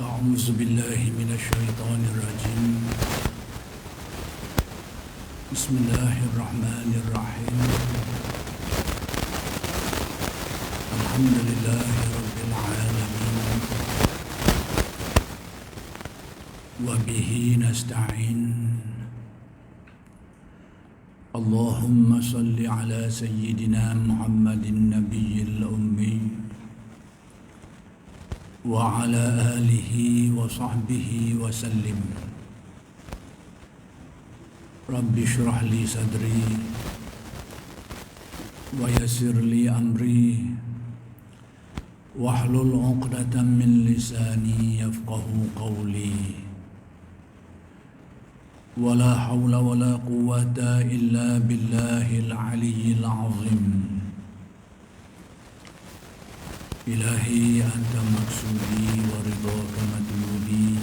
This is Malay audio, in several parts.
أعوذ بالله من الشيطان الرجيم. بسم الله الرحمن الرحيم. الحمد لله رب العالمين وبه نستعين. اللهم صل على سيدنا محمد النبي الأمي وعلى آله وصحبه وسلم. رب اشرح لي صدري ويسر لي أمري واحلل عقدة من لساني يفقه قولي. ولا حول ولا قوة إلا بالله العلي العظيم. إلهي أنت مقصودي ورضاك مطلوبي،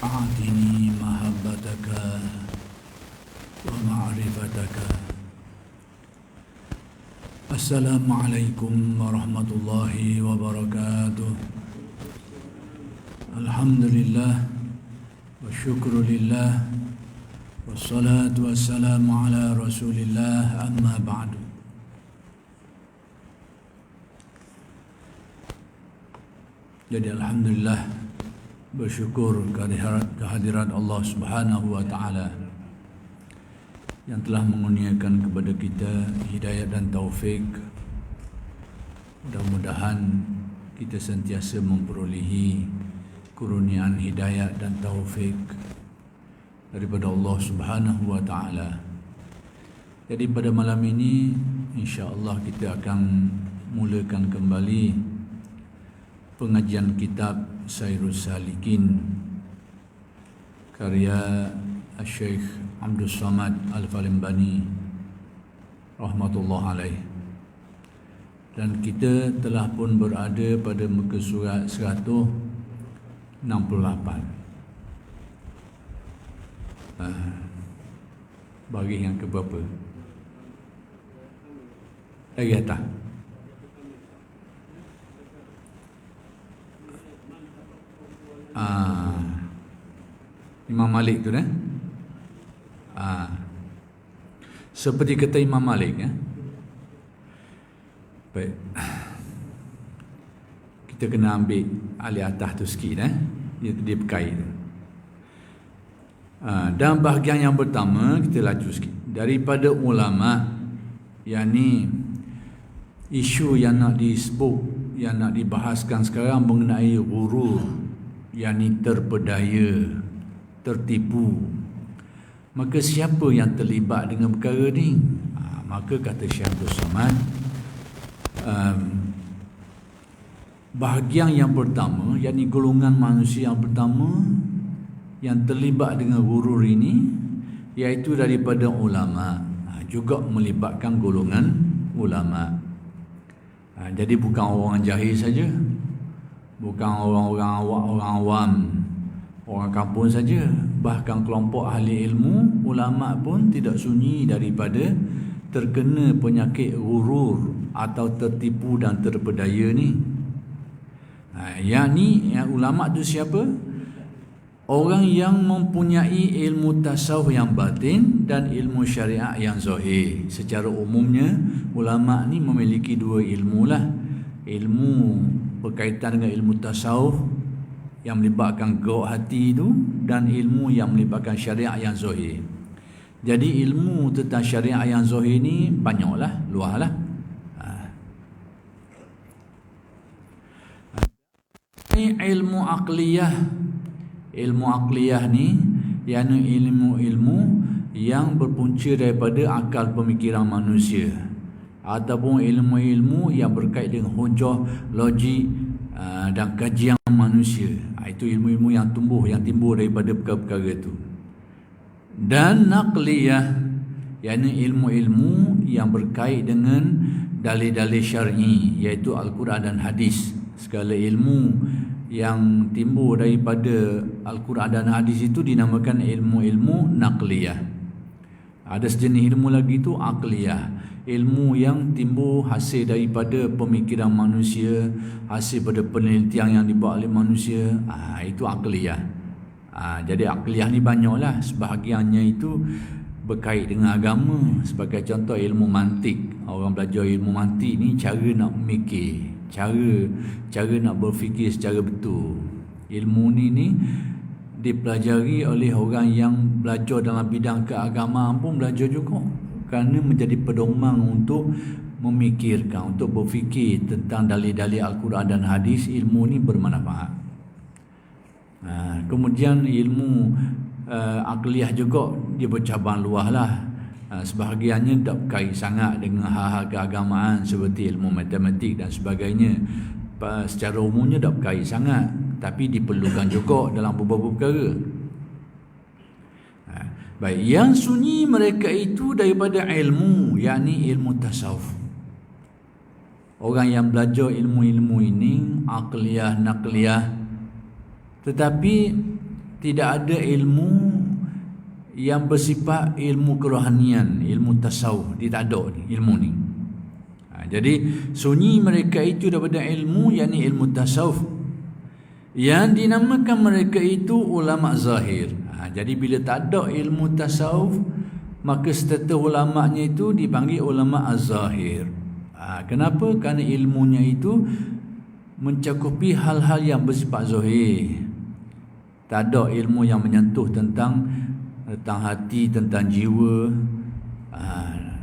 أعطني محبتك ومعرفتك. السلام عليكم ورحمة الله وبركاته. الحمد لله والشكر لله والصلاة والسلام على رسول الله. أما بعد. Jadi alhamdulillah, bersyukur kehadirat Allah Subhanahu wa taala yang telah mengurniakan kepada kita hidayah dan taufik. Mudah-mudahan kita sentiasa memperolehi kurniaan hidayah dan taufik daripada Allah Subhanahu wa taala. Jadi pada malam ini insya-Allah kita akan mulakan kembali pengajian kitab Sairus Salikin karya Syekh Abdul Samad Al-Falimbani rahmatullah alaih. Dan kita telah pun berada pada muka surat 168. Bagi yang keberapa? Lagi atas. Imam Malik tu seperti kata Imam Malik baik, kita kena ambil alih atas tu sikit dia berkait. Dan bahagian yang pertama kita laju sikit daripada ulama, yakni isu yang nak disebut, yang nak dibahaskan sekarang mengenai ghurur, yakni terpedaya, tertipu. Maka siapa yang terlibat dengan perkara ni? Maka kata Syekh Abdul Samad, bahagian yang pertama, yakni golongan manusia yang pertama yang terlibat dengan ghurur ini, iaitu daripada ulama, juga melibatkan golongan ulama. Jadi bukan orang jahil saja, bukan orang awam, orang kampung saja, bahkan kelompok ahli ilmu, ulama pun tidak sunyi daripada terkena penyakit ghurur atau tertipu dan terpedaya ni. Yakni ulama tu siapa? Orang yang mempunyai ilmu tasawuf yang batin dan ilmu syariat yang zahir. Secara umumnya ulama ni memiliki dua ilmu lah. Ilmu berkaitan dengan ilmu tasawuf yang melibatkan gerak hati itu, dan ilmu yang melibatkan syariat yang zahir. Jadi ilmu tentang syariat yang zahir ni banyaklah, luaslah. Ilmu aqliyah. Ilmu aqliyah ni yakni ilmu-ilmu yang berpunca daripada akal pemikiran manusia, ataupun ilmu-ilmu yang berkait dengan hujah, logik dan kajian manusia. Itu ilmu-ilmu yang timbul daripada perkara-perkara itu. Dan naqliyah, yakni ilmu-ilmu yang berkait dengan dalil-dalil syar'i, iaitu Al-Quran dan hadis. Segala ilmu yang timbul daripada Al-Quran dan hadis itu dinamakan ilmu-ilmu naqliyah. Ada sejenis ilmu lagi itu aqliyah, ilmu yang timbul hasil daripada pemikiran manusia, hasil pada penelitian yang dibuat oleh manusia, itu akliyah. Jadi akliyah ni banyaklah, sebahagiannya itu berkait dengan agama. Sebagai contoh ilmu mantik, orang belajar ilmu mantik ni cara nak memikir, cara nak berfikir secara betul. Ilmu ni dipelajari oleh orang yang belajar dalam bidang keagamaan pun belajar juga, kerana menjadi pedoman untuk memikirkan, untuk berfikir tentang dalil-dalil Al-Quran dan hadis. Ilmu ni bermanfaat. Kemudian ilmu akliyah juga dia bercabang luas lah. Sebahagiannya tak berkait sangat dengan hal-hal keagamaan seperti ilmu matematik dan sebagainya. Secara umumnya tak berkait sangat, tapi diperlukan juga dalam beberapa perkara. Baik, yang sunyi mereka itu daripada ilmu, yakni ilmu tasawuf. Orang yang belajar ilmu-ilmu ini, akliyah, nakliyah, tetapi tidak ada ilmu yang bersifat ilmu kerohanian, ilmu tasawuf. Dia tak ada ilmu ni. Jadi sunyi mereka itu daripada ilmu, yakni ilmu tasawuf, yang dinamakan mereka itu ulama zahir. Jadi bila tak ada ilmu tasawuf, maka status ulamanya itu dipanggil ulama az-zahir. Kenapa? Kerana ilmunya itu mencakupi hal-hal yang bersifat zahir. Tak ada ilmu yang menyentuh tentang hati, tentang jiwa.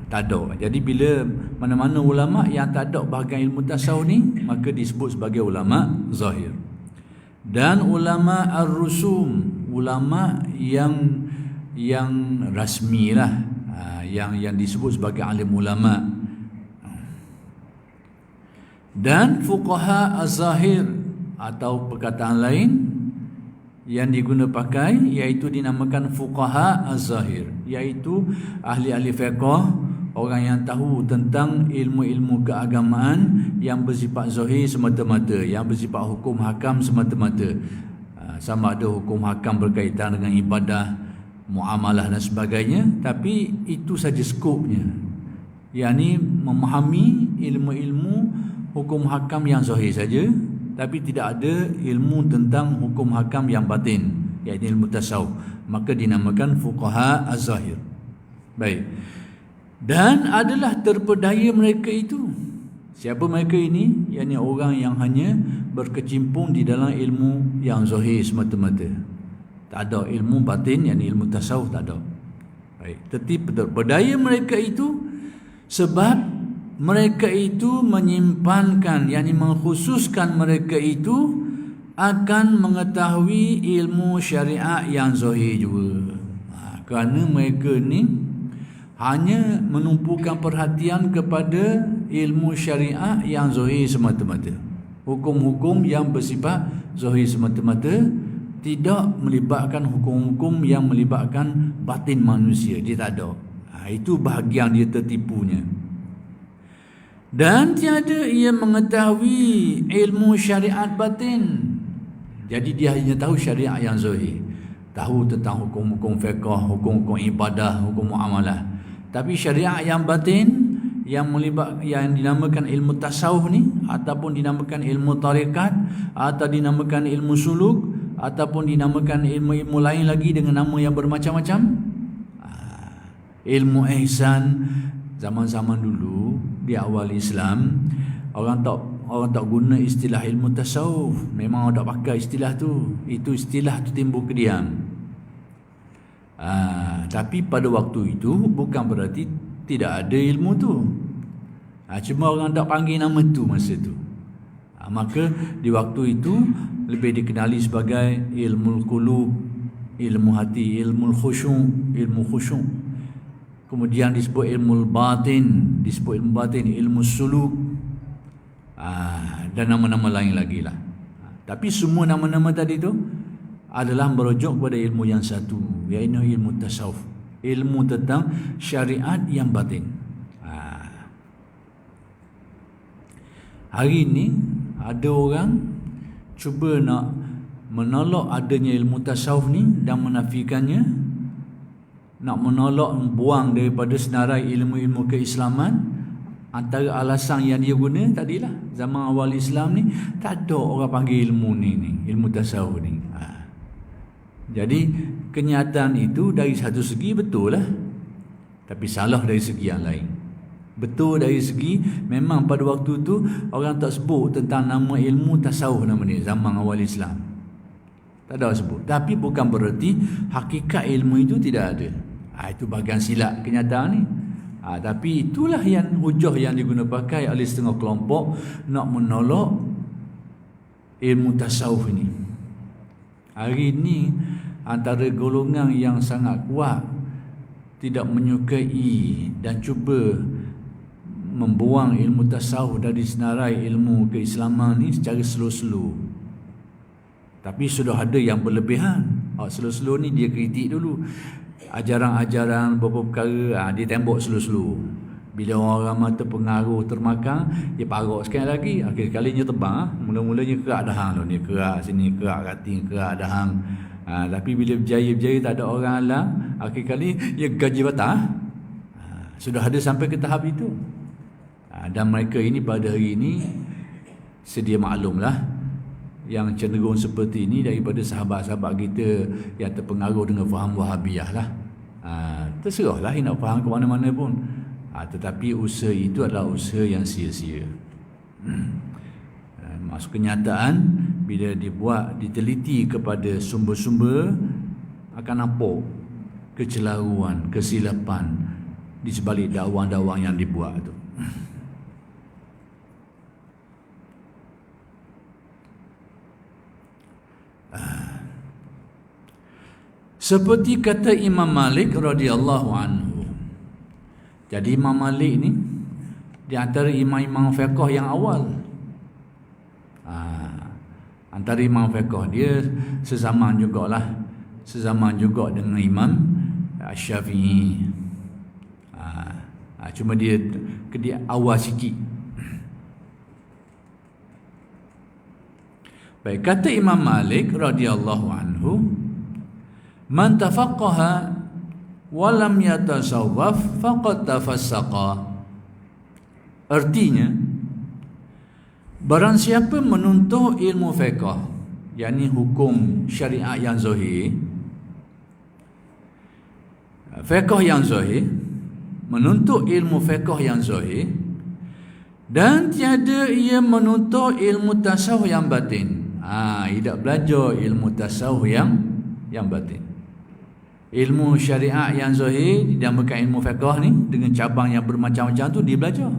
Tak ada. Jadi bila mana-mana ulama yang tak ada bahagian ilmu tasawuf ni, maka disebut sebagai ulama zahir. Dan ulama ar-rusum, ulama yang rasmi lah, yang disebut sebagai alim ulama. Dan fuqaha az-zahir, atau perkataan lain yang diguna pakai iaitu dinamakan fuqaha az-zahir, iaitu ahli-ahli fiqh, orang yang tahu tentang ilmu-ilmu keagamaan yang bersifat zahir semata-mata, yang bersifat hukum hakam semata-mata. Sama ada hukum hakam berkaitan dengan ibadah, muamalah dan sebagainya, tapi itu saja skopnya, yakni memahami ilmu-ilmu hukum hakam yang zahir saja, tapi tidak ada ilmu tentang hukum hakam yang batin, iaitu ilmu tasawuf. Maka dinamakan fuqaha az-zahir. Baik. Dan adalah terpedaya mereka itu. Siapa mereka ini? Yakni orang yang hanya berkecimpung di dalam ilmu yang zahir semata-mata. Tak ada ilmu batin, yakni ilmu tasawuf, tak ada. Baik. Tetapi terpedaya mereka itu sebab mereka itu menyimpankan, yakni mengkhususkan mereka itu akan mengetahui ilmu syariat yang zahir juga. Kerana mereka ni hanya menumpukan perhatian kepada ilmu syariat yang zahir semata-mata, hukum-hukum yang bersifat zahir semata-mata, tidak melibatkan hukum-hukum yang melibatkan batin manusia. Dia tak ada. Itu bahagian dia tertipunya. Dan tiada ia mengetahui ilmu syariat batin. Jadi dia hanya tahu syariat yang zahir, tahu tentang hukum-hukum fiqh, hukum-hukum ibadah, hukum muamalah. Tapi syariat yang batin, yang dinamakan ilmu tasawuf ni, ataupun dinamakan ilmu tarikat, atau dinamakan ilmu suluk, ataupun dinamakan ilmu-ilmu lain lagi dengan nama yang bermacam-macam. Ilmu ihsan, zaman-zaman dulu di awal Islam, orang tak guna istilah ilmu tasawuf. Memang orang tak pakai istilah tu. Itu istilah tu timbul kediam. Tapi pada waktu itu bukan berarti tidak ada ilmu tu. Cuma orang tak panggil nama tu masa tu. Maka di waktu itu lebih dikenali sebagai ilmu qulub, ilmu hati, ilmu khusyuk. Kemudian disebut ilmu batin, ilmu suluk, dan nama-nama lain lagi lah. Tapi semua nama-nama tadi tu adalah merujuk kepada ilmu yang satu, iaitu ilmu tasawuf, ilmu tentang syariat yang batin. Hari ini ada orang cuba nak menolak adanya ilmu tasawuf ni dan menafikannya, nak menolak, buang daripada senarai ilmu-ilmu keislaman antara alasan yang dia guna tadilah, zaman awal Islam ni tak ada orang panggil ilmu ni ilmu tasawuf ni. Jadi kenyataan itu dari satu segi betul lah, tapi salah dari segi yang lain. Betul dari segi memang pada waktu tu orang tak sebut tentang nama ilmu tasawuf nama ni zaman awal Islam, tak ada sebut. Tapi bukan bererti hakikat ilmu itu tidak ada. Itu bahagian silap kenyataan ni. Tapi itulah yang hujah yang diguna pakai oleh setengah kelompok nak menolak ilmu tasawuf ini. Hari ini antara golongan yang sangat kuat tidak menyukai dan cuba membuang ilmu tasawuf dari senarai ilmu keislaman ni secara slow-slow. Tapi sudah ada yang berlebihan. Slow-slow ni dia kritik dulu ajaran-ajaran beberapa perkara, dia tembok slow-slow. Bila orang terpengaruh, termakan, dia parok sekali lagi, akhir kalinya terbang. Mula-mulanya kerak dahang tu, ni kerak sini, kerak kating, kerak dahang. Tapi bila berjaya-berjaya tak ada orang alam, akhir kali dia gaji batah. Sudah ada sampai ke tahap itu. Dan mereka ini pada hari ini sedia maklumlah yang cenderung seperti ini daripada sahabat-sahabat kita yang terpengaruh dengan faham Wahabiyah lah. Terserahlah nak faham ke mana-mana pun. Tetapi usaha itu adalah usaha yang sia-sia. Maksud kenyataan, bila dibuat, diteliti kepada sumber-sumber, akan nampak kecelaruan, kesilapan di sebalik dakwah-dakwah yang dibuat itu. Seperti kata Imam Malik radhiyallahu anhu. Jadi Imam Malik ni di antara imam-imam fiqh yang awal. Antara imam fiqh, dia sezaman jugalah. Sezaman juga dengan Imam Syafi'i. Cuma dia awal sikit. Baik, kata Imam Malik radhiyallahu anhu, man tafaqqaha wa lam yatasawwaf faqad tafassaqa. Artinya, barang siapa menuntut ilmu fiqh, yakni hukum syariat yang zahir, fiqh yang zahir, menuntut ilmu fiqh yang zahir, dan tiada ia menuntut ilmu tasawuf yang batin. Tidak belajar ilmu tasawuf yang batin. Ilmu syariat yang zahir dinamakan ilmu fiqh ni, dengan cabang yang bermacam-macam tu dia belajar.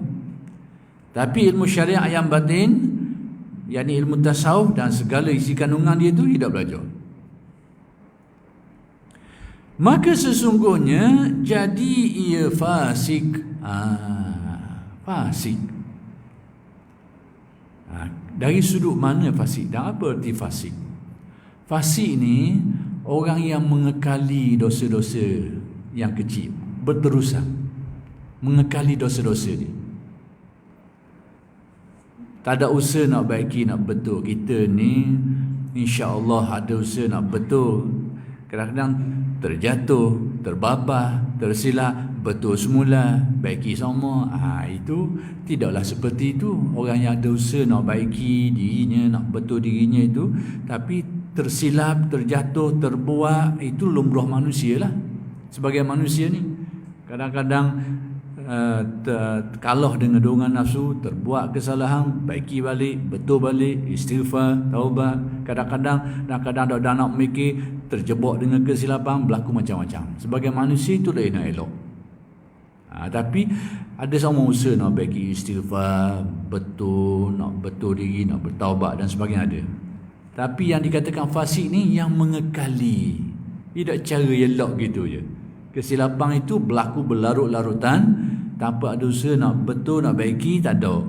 Tapi ilmu syariat yang batin, yakni ilmu tasawuf dan segala isi kandungan dia tu tidak belajar. Maka sesungguhnya jadi ia fasik. Fasik. Dari sudut mana fasik dan apa arti fasik? Fasik ni orang yang mengekali dosa-dosa yang kecil berterusan, mengekali dosa-dosa ni. Tak ada usaha nak baiki, nak betul. Kita ni insya-Allah ada usaha nak betul. Kadang-kadang terjatuh, terbabah, tersilap, betul semula, baiki semua. Itu tidaklah seperti itu. Orang yang ada usaha nak baiki dirinya, nak betul dirinya itu, tapi tersilap, terjatuh, terbuat, itu lumrah manusia lah. Sebagai manusia ni kadang-kadang kalah dengan dorongan nafsu, terbuat kesalahan, baiki balik, betul balik, istighfar, taubat. Kadang-kadang dah nak mikir, terjebak dengan kesilapan, berlaku macam-macam. Sebagai manusia itu lain nak elok. Tapi ada semua usaha nak baiki istighfar, betul, nak betul diri, nak bertaubat dan sebagainya ada. Tapi yang dikatakan fasik ni yang mengekali, tidak cara elok gitu je. Kesilapan itu berlaku berlarut-larutan, tanpa ada usaha nak betul, nak baiki, tak ada.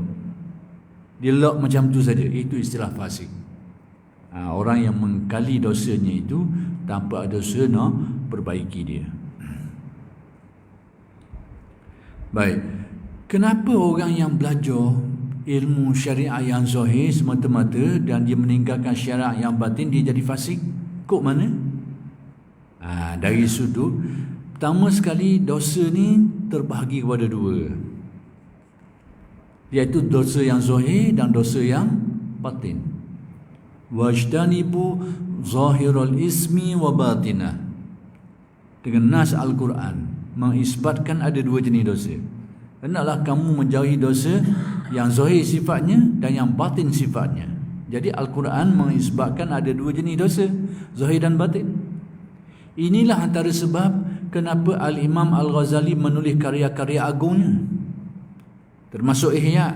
Dia lock macam tu saja. Itu istilah fasik. Orang yang mengkali dosanya itu tanpa ada usaha nak perbaiki dia. Baik. Kenapa orang yang belajar ilmu syariat yang zahir semata-mata dan dia meninggalkan syariat yang batin, dia jadi fasik? Kok mana? Dari sudut pertama sekali, dosa ni terbahagi kepada dua. iaitu dosa yang zahir dan dosa yang batin. Wajtanibu zahirul ismi wa batinah. Dengan nas Al-Quran mengisbatkan ada dua jenis dosa. Hendaklah kamu menjauhi dosa yang zahir sifatnya dan yang batin sifatnya. Jadi Al-Quran mengisbatkan ada dua jenis dosa, zahir dan batin. Inilah antara sebab kenapa Al-Imam Al-Ghazali menulis karya-karya agungnya, termasuk Ihya,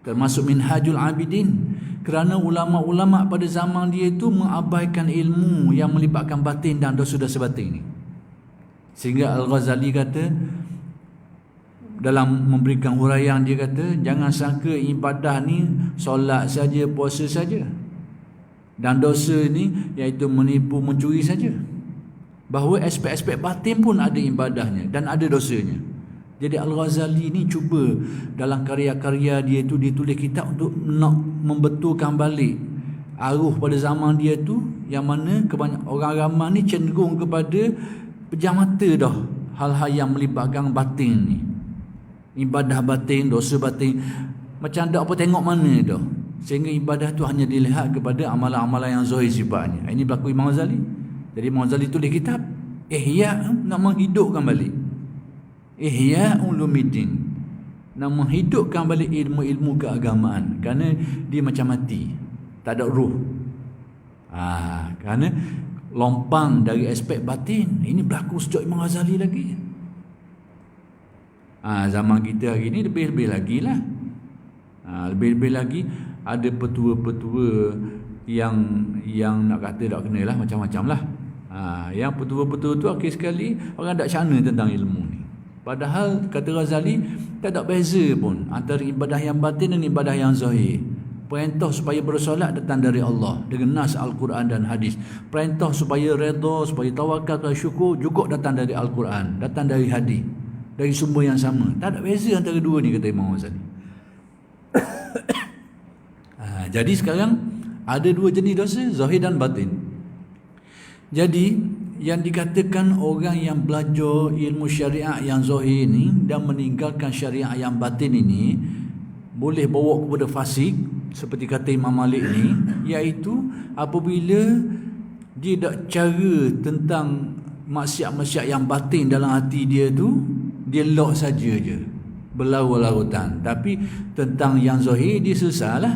termasuk Minhajul Abidin, kerana ulama-ulama pada zaman dia itu mengabaikan ilmu yang melibatkan batin dan dosa-dosa batin ini. Sehingga Al-Ghazali kata dalam memberikan huraian, dia kata jangan sangka ibadah ni solat saja, puasa saja, dan dosa ni iaitu menipu, mencuri saja. Bahawa aspek-aspek batin pun ada ibadahnya dan ada dosanya. Jadi Al-Ghazali ni cuba dalam karya-karya dia tu, dia tulis kitab untuk nak membetulkan balik arus pada zaman dia tu, yang mana kebanyakan orang ramai ni cenderung kepada pejam mata dah hal-hal yang melibatkan batin ni, ibadah batin, dosa batin, macam tak apa tengok mana dah, sehingga ibadah tu hanya dilihat kepada amalan-amalan yang zahir sifatnya. Ini berlaku Imam Ghazali. Jadi Imam Ghazali tulis kitab Ihya, nak menghidupkan balik Ihya Ulumuddin, nak menghidupkan balik ilmu-ilmu keagamaan, kerana dia macam mati, tak ada ruh. Kerana lompang dari aspek batin. Ini berlaku sejak Imam Ghazali lagi. Zaman kita hari ni lebih-lebih lagi lah. Lebih-lebih lagi ada petua-petua yang nak kata tak kena lah, macam-macam lah. Yang petua-petua tu akhir sekali orang tak cana tentang ilmu ni. Padahal kata Ghazali tak ada beza pun antara ibadah yang batin dan ibadah yang zahir. Perintah supaya bersolat datang dari Allah dengan nas Al-Quran dan hadis. Perintah supaya redha, supaya tawakal dan syukur juga datang dari Al-Quran, datang dari hadis, dari sumber yang sama. Tak ada beza antara dua ni, kata Imam Ghazali. Jadi sekarang ada dua jenis dosa, zahir dan batin. Jadi yang dikatakan orang yang belajar ilmu syariat yang zahir ni dan meninggalkan syariat yang batin ini boleh bawa kepada fasik, seperti kata Imam Malik ni, iaitu apabila dia tak cara tentang maksiat-maksiat yang batin dalam hati dia tu, dia lock saja je, berlarut-larutan. Tapi tentang yang zahir dia susah lah.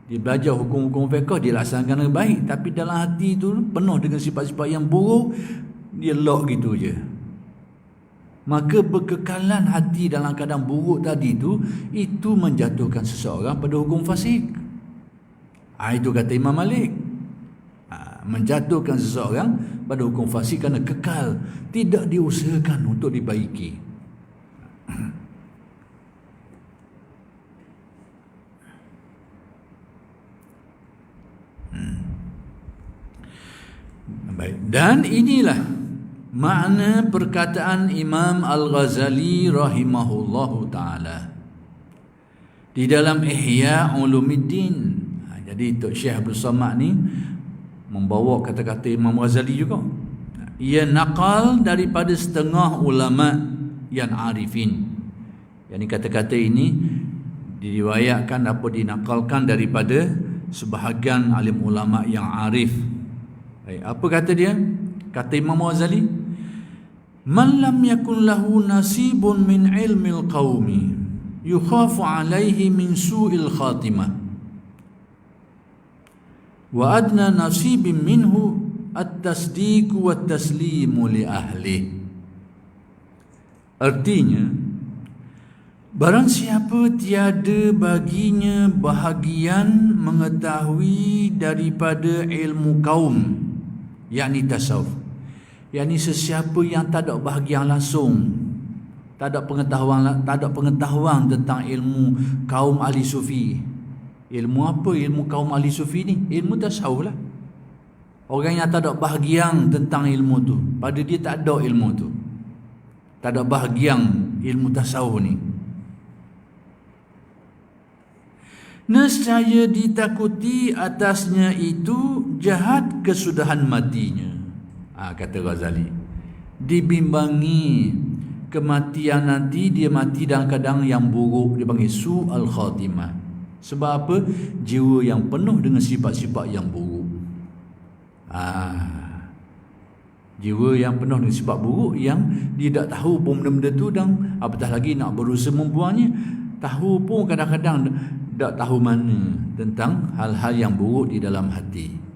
Dia belajar hukum-hukum fiqh, dia laksanakan dengan baik, tapi dalam hati tu penuh dengan sifat-sifat yang buruk, dia lock gitu je. Maka berkekalan hati dalam keadaan buruk tadi tu, itu menjatuhkan seseorang pada hukum fasik. Itu kata Imam Malik. Menjatuhkan seseorang pada hukum fasik kerana kekal, tidak diusahakan untuk dibaiki. Baik. Dan inilah makna perkataan Imam Al-Ghazali rahimahullahu ta'ala di dalam Ihya Ulumuddin. Jadi Tok Syekh Abdul Samad ni membawa kata-kata Imam Ghazali juga. Ia naqal daripada setengah ulama yang arifin. Yang kata-kata ini diriwayatkan atau dinakalkan daripada sebahagian alim ulama yang arif. Apa kata dia? Kata Imam Ghazali, man lam yakun lahu nasibun min ilmil qaumi yukhafu alaihi min su'il khatimah wa adna nasibin minhu at-tasdiq wa taslimu li ahli. Artinya, barang siapa tiada baginya bahagian mengetahui daripada ilmu kaum, yakni tasawuf, yakni sesiapa yang tak ada bahagian langsung, tak ada pengetahuan tentang ilmu kaum ahli sufi. Ilmu apa? Ilmu kaum ahli sufi ni ilmu tasawuf lah. Orang yang tak ada bahagian tentang ilmu tu, pada dia tak ada ilmu tu, tak ada bahagian ilmu tasawuf ni, nescaya ditakuti atasnya itu jahat kesudahan matinya. Kata Ghazali, dibimbangi kematian nanti dia mati dalam keadaan yang buruk, dia panggil su'al khatimah. Sebab apa? Jiwa yang penuh dengan sifat-sifat yang buruk. Jiwa yang penuh dengan sifat buruk, yang dia tak tahu pun benda-benda tu, dan apatah lagi nak berusaha membuangnya. Tahu pun kadang-kadang tak tahu mana tentang hal-hal yang buruk di dalam hati.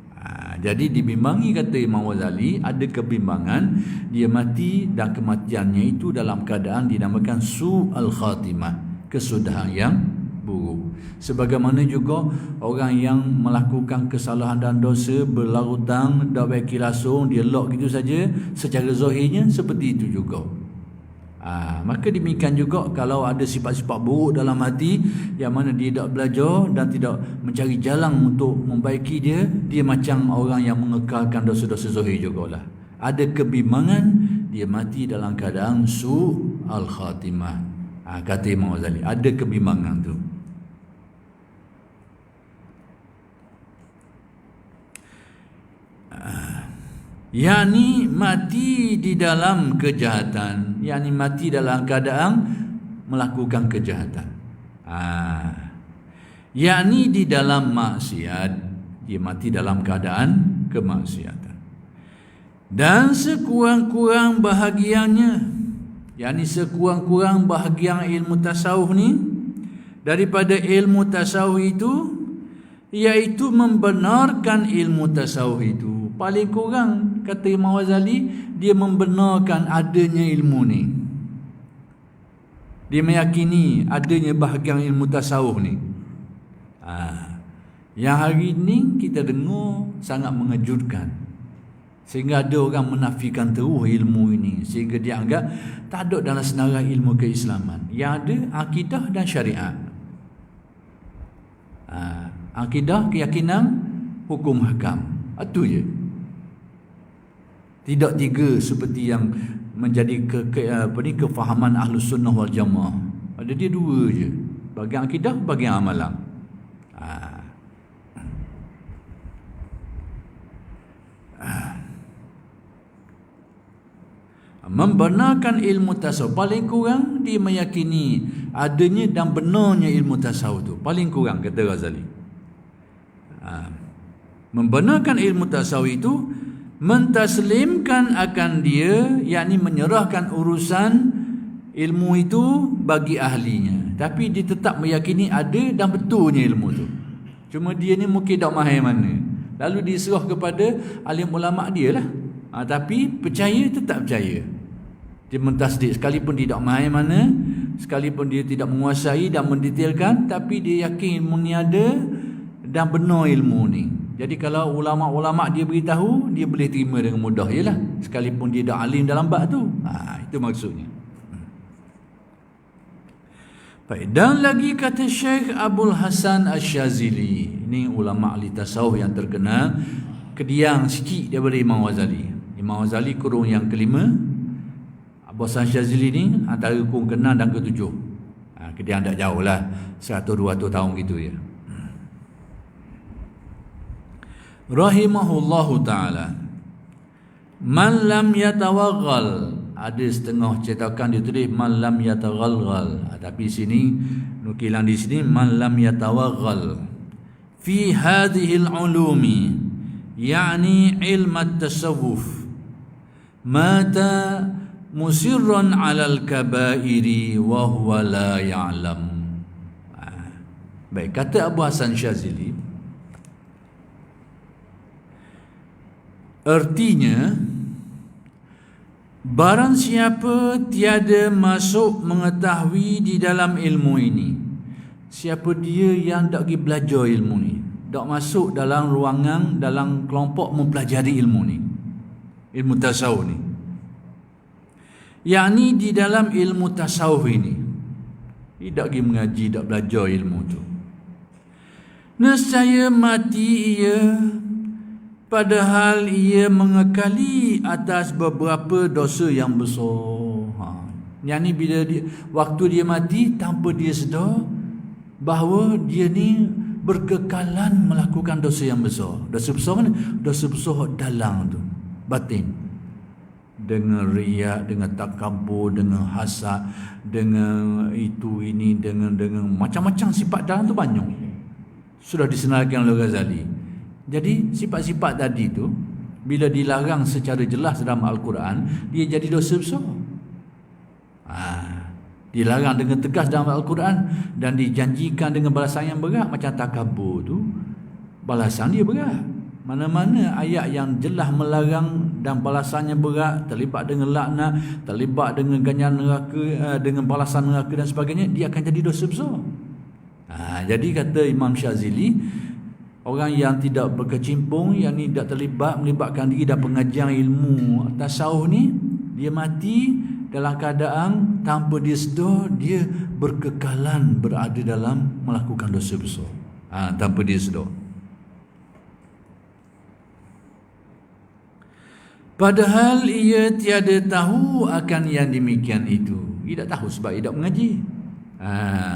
Jadi dibimbangi, kata Imam Ghazali, ada kebimbangan, dia mati dan kematiannya itu dalam keadaan dinamakan su'al khatimah, kesudahan yang buruk. Sebagaimana juga orang yang melakukan kesalahan dan dosa, berlarutang, tak baik kilasung, dia lock gitu saja, secara zahirnya seperti itu juga. Maka demikian juga kalau ada sifat-sifat buruk dalam hati yang mana dia tak belajar dan tidak mencari jalan untuk membaiki dia, dia macam orang yang mengekalkan dosa-dosa zahir jugalah. Ada kebimbangan, dia mati dalam keadaan su'al khatimah. Kata Imam Ghazali, ada kebimbangan tu. yakni mati di dalam kejahatan, yakni mati dalam keadaan melakukan kejahatan. Yakni di dalam maksiat, dia mati dalam keadaan kemaksiatan. Dan sekurang-kurang bahagiannya, yakni sekurang-kurang bahagian ilmu tasawuf ni daripada ilmu tasawuf itu, iaitu membenarkan ilmu tasawuf itu. Paling kurang, kata Imam Ghazali, dia membenarkan adanya ilmu ni. Dia meyakini adanya bahagian ilmu tasawuf ni. Yang hari ni kita dengar sangat mengejutkan. Sehingga ada orang menafikan terus ilmu ini, sehingga dia anggap tak ada dalam senarai ilmu keislaman. Yang ada akidah dan syariat. Akidah, keyakinan, hukum hakam. Itu je. Tidak tiga seperti yang menjadi kefahaman Ahlus Sunnah wal Jamaah. Ada dia dua je. Bahagian akidah, bahagian amalan. Membenarkan ilmu tasawuf, paling kurang dia meyakini adanya dan benarnya ilmu tasawuf tu. Paling kurang, kata Ghazali. Membenarkan ilmu tasawuf itu, mentaslimkan akan dia, yakni menyerahkan urusan ilmu itu bagi ahlinya. Tapi dia tetap meyakini ada dan betulnya ilmu tu. Cuma dia ni mungkin tak mahir mana. Lalu diserah kepada alim ulama dia lah. Tapi percaya, tetap percaya. Dia mentasdik sekalipun dia tak mahir mana, sekalipun dia tidak menguasai dan mendetailkan, tapi dia yakin ilmu ni ada dan benar ilmu ni. Jadi kalau ulama-ulama dia beritahu, dia boleh terima dengan mudah, yalah, sekalipun dia dah alim dalam bab tu. Itu maksudnya. Baik, dan lagi kata Syekh Abdul Hasan Asy-Syazili, ini ulama ahli tasawuf yang terkenal, kediang sikit daripada Imam Ghazali. Imam Ghazali kurung yang kelima, Abdul Hasan Asy-Syazili ni antara kurung ke-6 dan ke-7. Kediang tak jauh lah, 100-200 tahun gitu ya. Rahimahullahu ta'ala, man lam yatawaggal, ada setengah cetakan dia tulis man lam yataghalghal, tapi sini nukilan di sini man lam yatawaggal fi hadhihi al-ulumi, yakni ilm at-tasawuf, mata musirran 'ala al-kaba'iri wa huwa la ya'lam. Baik, kata Abu Hasan Syazili, artinya, barang siapa tiada masuk mengetahui di dalam ilmu ini, siapa dia yang tak pergi belajar ilmu ni, tak masuk dalam ruangan, dalam kelompok mempelajari ilmu ni, ilmu tasawuf ni, yakni di dalam ilmu tasawuf ini, dia tak pergi mengaji, tak belajar ilmu tu, nescaya mati ia, padahal ia mengekali atas beberapa dosa yang besar. Yang ni bila dia, waktu dia mati, tanpa dia sedar bahawa dia ni berkekalan melakukan dosa yang besar. Dosa besar mana? Dosa besar dalam tu, batin. dengan riya, dengan takabur, dengan hasad, dengan itu ini, dengan macam-macam sifat dalam tu banyak. Sudah disenaraikan oleh Ghazali. Jadi sifat-sifat tadi tu bila dilarang secara jelas dalam Al-Quran, dia jadi dosa besar. Dilarang dengan tegas dalam Al-Quran dan dijanjikan dengan balasan yang berat. Macam takabur tu, balasan dia berat. Mana-mana ayat yang jelas melarang dan balasannya berat, terlibat dengan laknat, terlibat dengan ganjaran neraka, dengan balasan neraka dan sebagainya, dia akan jadi dosa besar. Jadi kata Imam Syazili, orang yang tidak berkecimpung, yang ni tidak terlibat, melibatkan diri dalam pengajian ilmu tasawuf ni, dia mati dalam keadaan tanpa dia sedar, dia berkekalan berada dalam melakukan dosa besar. Tanpa dia sedar. Padahal ia tiada tahu akan yang demikian itu. Ia tak tahu sebab ia tak mengaji.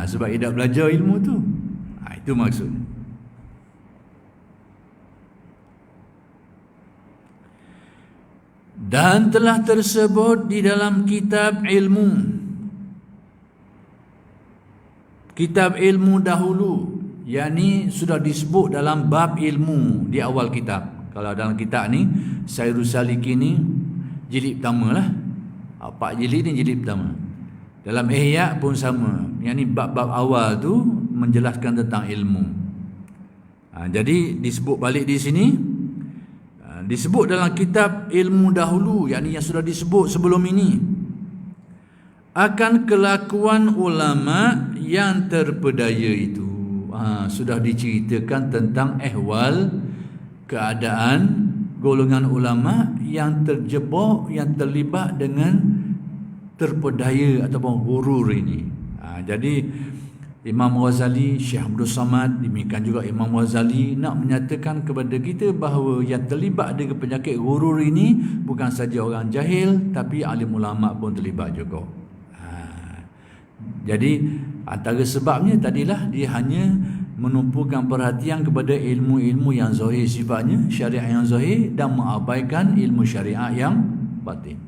Sebab ia tak belajar ilmu tu. Itu maksudnya. Dan telah tersebut di dalam kitab ilmu. Kitab ilmu dahulu, yakni sudah disebut dalam bab ilmu di awal kitab. Kalau dalam kitab ni, Sairus Salikin ni jilid pertama lah. 4 jilid ni jilid pertama. Dalam Ihya pun sama. Yang ni bab-bab awal tu menjelaskan tentang ilmu. Jadi disebut balik di sini. Disebut dalam kitab ilmu dahulu, yakni yang sudah disebut sebelum ini, akan kelakuan ulama yang terpedaya itu. Sudah diceritakan tentang ehwal, keadaan golongan ulama yang terjebak, yang terlibat dengan terpedaya ataupun gurur ini. Jadi Imam Ghazali, Syekh Abdul Samad, demikian juga Imam Ghazali nak menyatakan kepada kita bahawa yang terlibat dengan penyakit gurur ini bukan saja orang jahil, tapi alim ulama pun terlibat juga. Jadi antara sebabnya tadilah dia hanya menumpukan perhatian kepada ilmu-ilmu yang zahir sifatnya, syariat yang zahir, dan mengabaikan ilmu syariat yang batin.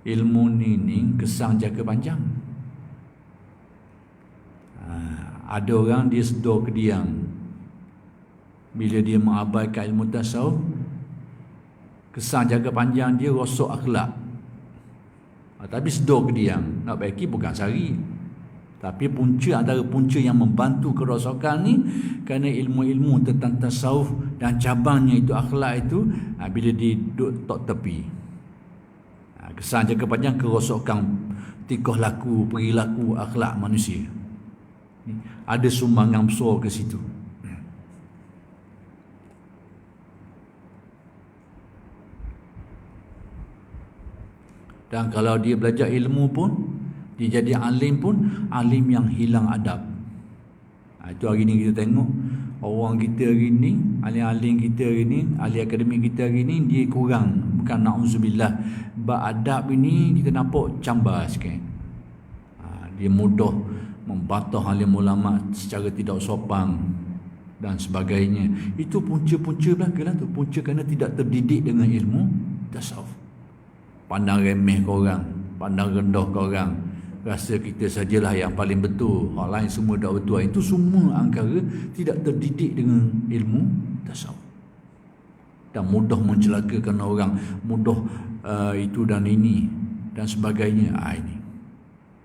Ilmu ni kesang jangka panjang. Ada orang dia sedar kediam bila dia mengabaikan ilmu tasawuf, kesang jangka panjang dia rosak akhlak. Tapi sedar kediam, nak baiki bukan sehari. Tapi antara punca yang membantu kerosakan ni, kerana ilmu-ilmu tentang tasawuf dan cabangnya itu akhlak itu, bila duduk tok tepi, kesan jangka panjang kerosakan tingkah laku, perilaku, akhlak manusia. Ada sumbangan besar ke situ. Dan kalau dia belajar ilmu pun, dia jadi alim pun, alim yang hilang adab. Itu hari ni kita tengok orang kita hari ni, alim-alim kita hari ni, ahli akademik kita hari ni, dia kurang. Bukan na'udzubillah, beradab ini kita nampak cambar sikit. Dia mudah membantah alim ulama secara tidak sopan dan sebagainya. Itu punca-punca belakang tu. Punca kerana tidak terdidik dengan ilmu tasawuf. Pandang remeh kau orang, pandang rendah kau orang, rasa kita sajalah yang paling betul, orang lain semua tak betul. Itu semua angkara tidak terdidik dengan ilmu tasawuf, dan mudah mencelakakan orang, mudah itu dan ini dan sebagainya.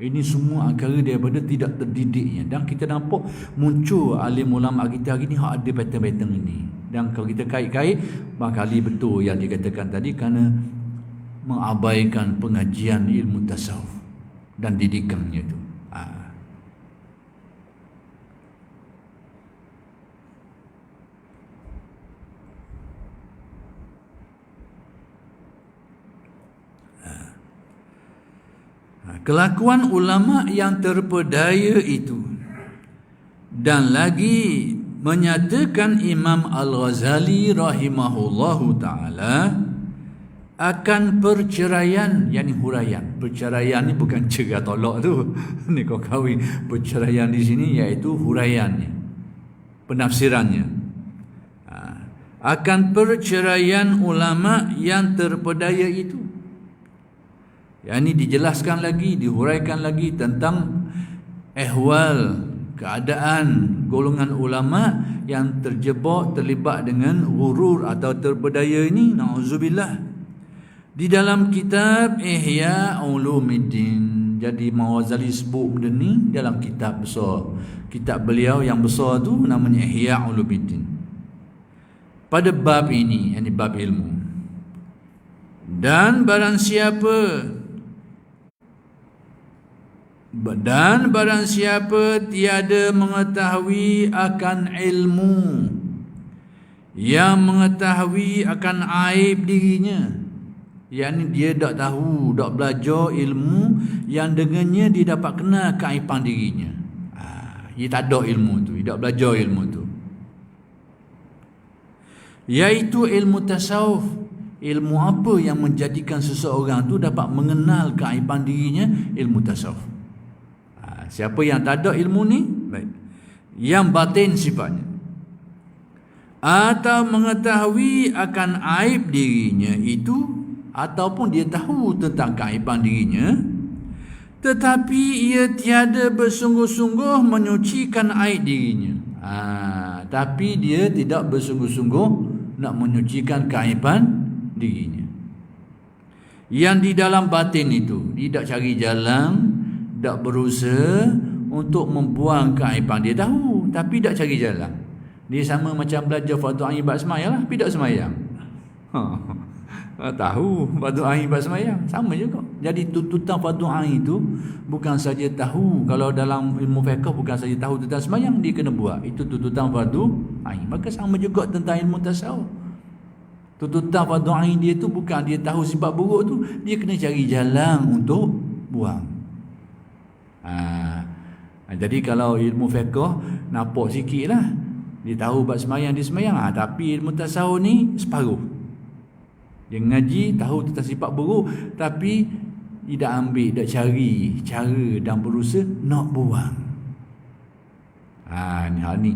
Ini semua angkara daripada tidak terdidiknya. Dan kita nampak muncul alim ulama kita hari ni ada pattern-pattern ini. Dan kalau kita kait-kait, barangkali betul yang dikatakan tadi, kerana mengabaikan pengajian ilmu tasawuf dan didikannya itu. Kelakuan ulama yang terpedaya itu. Dan lagi menyatakan Imam Al-Ghazali rahimahullahu ta'ala akan perceraian, yakni huraian. Perceraian ni bukan cerai tolak tu. Ni kau kahwin. Perceraian di sini iaitu huraiannya, penafsirannya. akan perceraian ulama yang terpedaya itu. Yang ini dijelaskan lagi, dihuraikan lagi tentang ehwal, keadaan golongan ulama yang terlibat dengan ghurur atau terpedaya ini, na'udzubillah, di dalam kitab Ihya Ulumuddin. Jadi Imam Ghazali sebut benda ni dalam kitab besar. Kitab beliau yang besar tu namanya Ihya Ulumuddin. Pada bab ini, yakni bab ilmu. Dan barang siapa tiada mengetahui akan ilmu, yang mengetahui akan aib dirinya, yakni dia tak tahu, tak belajar ilmu yang dengannya dia dapat kenal keaiban dirinya. Dia tak ada ilmu tu, dia tak belajar ilmu tu, iaitu ilmu tasawuf. Ilmu apa yang menjadikan seseorang tu dapat mengenal keaiban dirinya? Ilmu tasawuf. Siapa yang tak ada ilmu ni, baik, yang batin sifatnya, atau mengetahui akan aib dirinya itu, ataupun dia tahu tentang keaiban dirinya, tetapi ia tiada bersungguh-sungguh menyucikan aib dirinya. Tapi dia tidak bersungguh-sungguh nak menyucikan keaiban dirinya. Yang di dalam batin itu, dia tak cari jalan, tak berusaha untuk membuang keaiban. Dia tahu tapi tak cari jalan. Dia sama macam belajar fardu ain bab sembahyang lah, tapi tak sembahyang. Tahu fardu ain bab sembahyang, sama juga. Jadi tuntutan fardu ain itu bukan saja tahu. Kalau dalam ilmu fiqh bukan saja tahu tentang sembahyang, dia kena buat. Itu tuntutan fardu ain. Maka sama juga tentang ilmu tasawuf. Tuntutan fardu ain dia tu bukan dia tahu sifat buruk tu, dia kena cari jalan untuk buang. Jadi kalau ilmu fiqh nampak sikit lah, dia tahu bab sembahyang, dia sembahyang. Tapi ilmu tasawuf ni separuh. Dia ngaji, tahu tentang sifat buruk, tapi tidak ambil, tak cari cara dan berusaha nak buang. Ni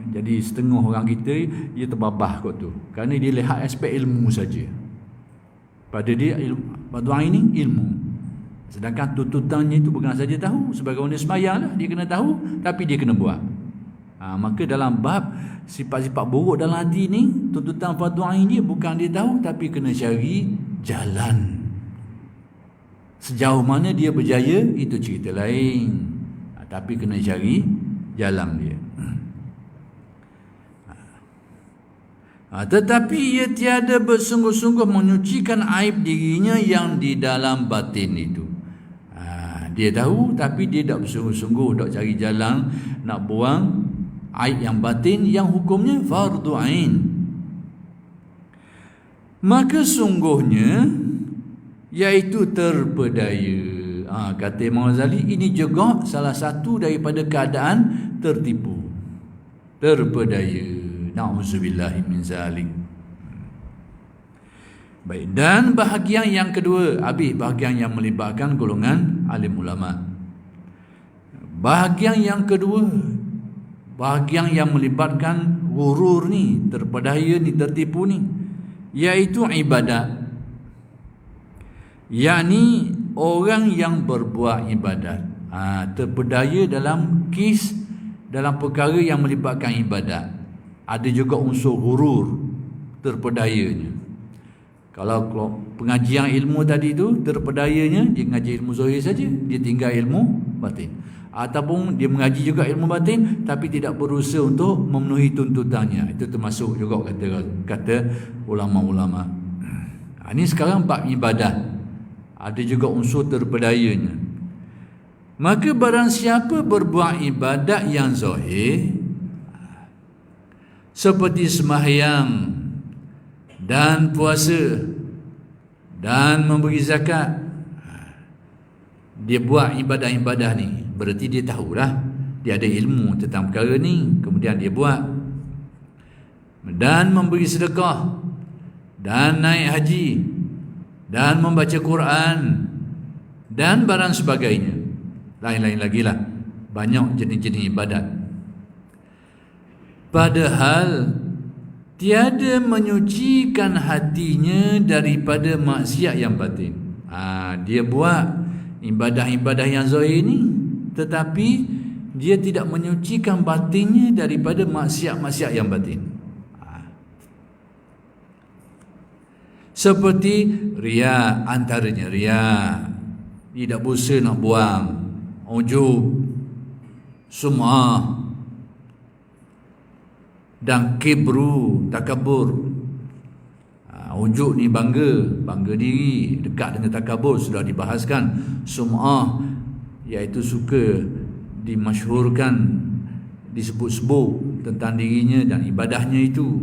jadi setengah orang kita dia terbabah kot tu, kerana dia lihat aspek ilmu saja. Pada dia fardu ain ni ilmu, sedangkan tuntutannya itu bukan saja tahu. Sebagaimana sembahyang lah, dia kena tahu tapi dia kena buat. Maka dalam bab sifat-sifat buruk dalam hati ni, tuntutan fardu ain dia bukan dia tahu tapi kena cari jalan. Sejauh mana dia berjaya itu cerita lain, tapi kena cari jalan dia. Tetapi ia tiada bersungguh-sungguh menyucikan aib dirinya yang di dalam batin itu. Dia tahu tapi dia tak bersungguh-sungguh, tak cari jalan nak buang aib yang batin yang hukumnya fardu ain. Maka sungguhnya iaitu terpedaya. Kata Imam Ghazali, ini juga salah satu daripada keadaan tertipu, terpedaya. Na'udzubillahi min zalik. Baik, dan bahagian yang kedua, habis bahagian yang melibatkan golongan alim ulama. Bahagian yang kedua, bahagian yang melibatkan ghurur ni, terpedaya ni, tertipu ni, iaitu ibadat. Yakni orang yang berbuat ibadat, terpedaya dalam dalam perkara yang melibatkan ibadat. Ada juga unsur ghurur, terpedayanya. Kalau pengajian ilmu tadi tu, terpedayanya dia mengaji ilmu zahir saja, dia tinggal ilmu batin. Ataupun dia mengaji juga ilmu batin tapi tidak berusaha untuk memenuhi tuntutannya. Itu termasuk juga kata ulama-ulama. Ini sekarang bab ibadah, ada juga unsur terpedayanya. Maka barang siapa berbuat ibadat yang zahir seperti sembahyang dan puasa dan memberi zakat, dia buat ibadah-ibadah ni, berarti dia tahulah, dia ada ilmu tentang perkara ni, kemudian dia buat. Dan memberi sedekah, dan naik haji, dan membaca Quran, dan barang sebagainya. Lain-lain lagi lah, banyak jenis-jenis ibadat. Padahal tiada menyucikan hatinya daripada maksiat yang batin. Dia buat ibadah-ibadah yang zahir ni, tetapi dia tidak menyucikan batinnya daripada maksiat-maksiat yang batin. Seperti riya, antaranya riya, tidak bosan nak buang, ujub, sum'ah, dan kibru, takabur. Ujub ni bangga diri, dekat dengan takabur, sudah dibahaskan. Sum'ah, iaitu suka dimasyhurkan, disebut-sebut tentang dirinya dan ibadahnya itu.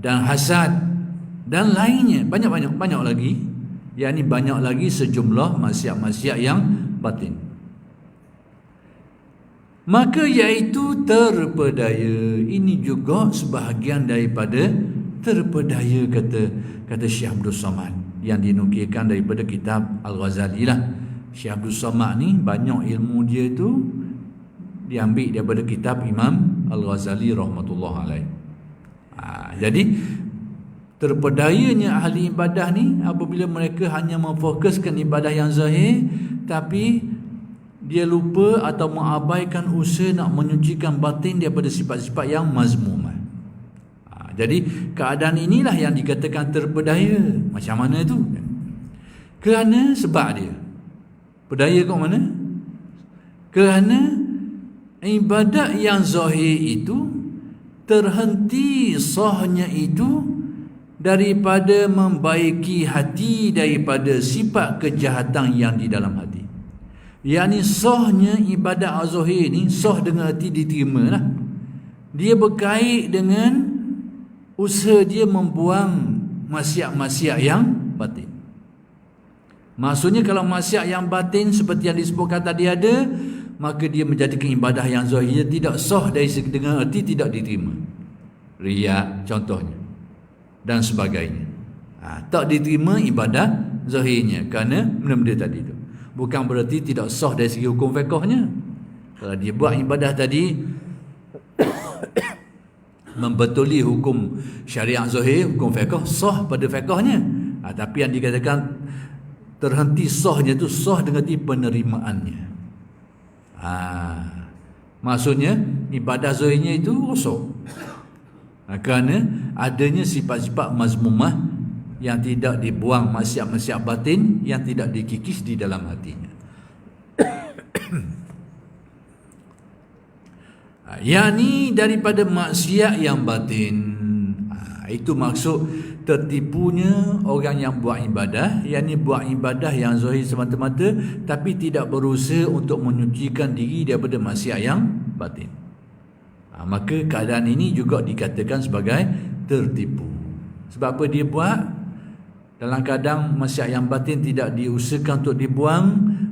Dan hasad dan lainnya, banyak lagi, yakni banyak lagi sejumlah maksiat-maksiat yang batin. Maka iaitu terpedaya. Ini juga sebahagian daripada terpedaya, kata Syekh Abdul Samad, yang dinukilkan daripada kitab Al-Ghazali lah. Syekh Abdul Samad ni banyak ilmu dia tu diambil daripada kitab Imam Al-Ghazali rahmatullah alaih. Jadi terpedayanya ahli ibadah ni apabila mereka hanya memfokuskan ibadah yang zahir, tapi dia lupa atau mengabaikan usaha nak menyucikan batin daripada sifat-sifat yang mazmumah. Jadi keadaan inilah yang dikatakan terpedaya. Macam mana tu? Kerana sebab dia pedaya kat mana? Kerana ibadat yang zahir itu terhenti sahnya itu daripada membaiki hati daripada sifat kejahatan yang di dalam hati. Yani sahnya ibadat az-zahir ni, sah dengan erti diterima lah. Dia berkait dengan usaha dia membuang maksiat-maksiat yang batin. Maksudnya kalau maksiat yang batin seperti yang disebutkan tadi ada, maka dia menjadikan ibadah yang zahir tidak sah dari dengan erti tidak diterima. Riya contohnya dan sebagainya. Tak diterima ibadah zahirnya kerana benda-benda tadi tu. Bukan berarti tidak sah dari segi hukum fiqhnya. Kalau dia buat ibadah tadi membetuli hukum syariat zahir, hukum fiqh, sah pada fiqhnya. Tapi yang dikatakan terhenti sahnya tu sah dengan penerimaannya. Maksudnya ibadah zahirnya itu rosak. Kerana adanya sifat-sifat mazmumah yang tidak dibuang, maksiat-maksiat batin yang tidak dikikis di dalam hatinya. Yani daripada maksiat yang batin. Itu maksud tertipunya orang yang buat ibadah, yakni buat ibadah yang zahir semata-mata tapi tidak berusaha untuk menyucikan diri daripada maksiat yang batin. Maka keadaan ini juga dikatakan sebagai tertipu. Sebab apa dia buat? Dalam keadaan maksiat yang batin tidak diusahakan untuk dibuang,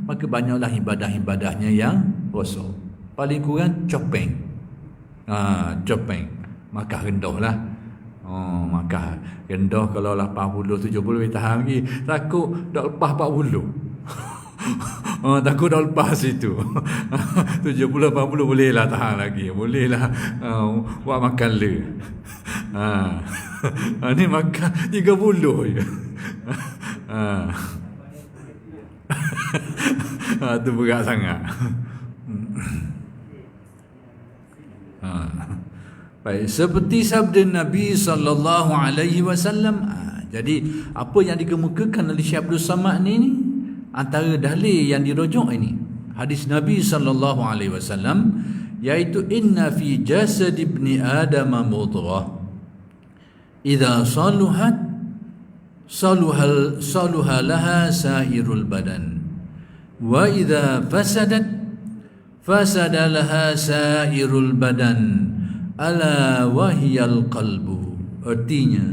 maka banyaklah ibadah-ibadahnya yang rosak. Paling kurang copeng. Copeng. Makan rendah lah. Makan rendah kalau 80, 70 boleh tahan lagi. Takut dah lepas 40. Takut dah lepas itu. 70, 80 boleh lah tahan lagi. Boleh lah buat makan le. Ni makan 30 je. Tu berat sangat. Baik, seperti sabda Nabi sallallahu alaihi wasallam. Jadi apa yang dikemukakan oleh Syekh Abdul Samad ni antara dalil yang dirujuk ini hadis Nabi sallallahu alaihi wasallam, iaitu inna fi jasad ibni adam mudghah idza saluhat saluha laha sairul badan wa idza fasadat fasada laha sairul badan ala wahiyal qalbu. Artinya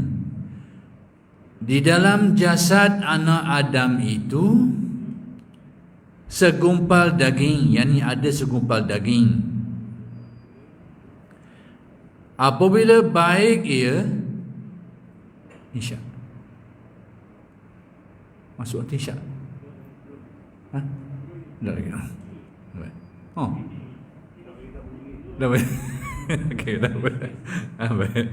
di dalam jasad anak Adam itu segumpal daging, yakni ada segumpal daging. Apabila baik ia, insya masuk hati insya. Tak lagi. Dah baik. Okey, dah boleh. Baik.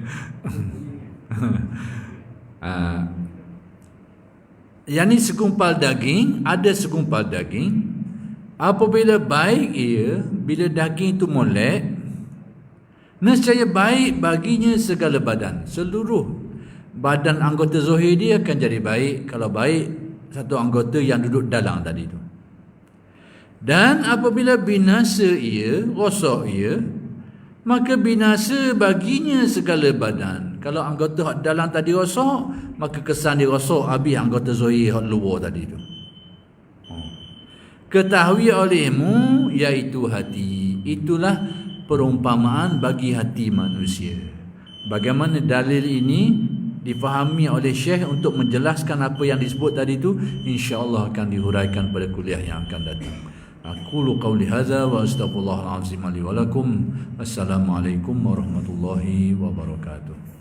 Yang ni segumpal daging, ada segumpal daging. Apabila baik ia, bila daging itu molek, nescaya baik baginya segala badan. Seluruh badan anggota zahir dia akan jadi baik kalau baik satu anggota yang duduk dalam tadi itu. Dan apabila binasa ia, rosak ia, maka binasa baginya segala badan. Kalau anggota hak dalam tadi rosak, maka kesan dia rosak habis anggota zahir hak luar tadi itu. Ketahui olehmu iaitu hati. Itulah perumpamaan bagi hati manusia. Bagaimana dalil ini difahami oleh Syekh untuk menjelaskan apa yang disebut tadi itu, insya-Allah akan dihuraikan pada kuliah yang akan datang. Aqulu qawli hadza wa astaghfirullahal azim li wa lakum. Assalamualaikum warahmatullahi wabarakatuh.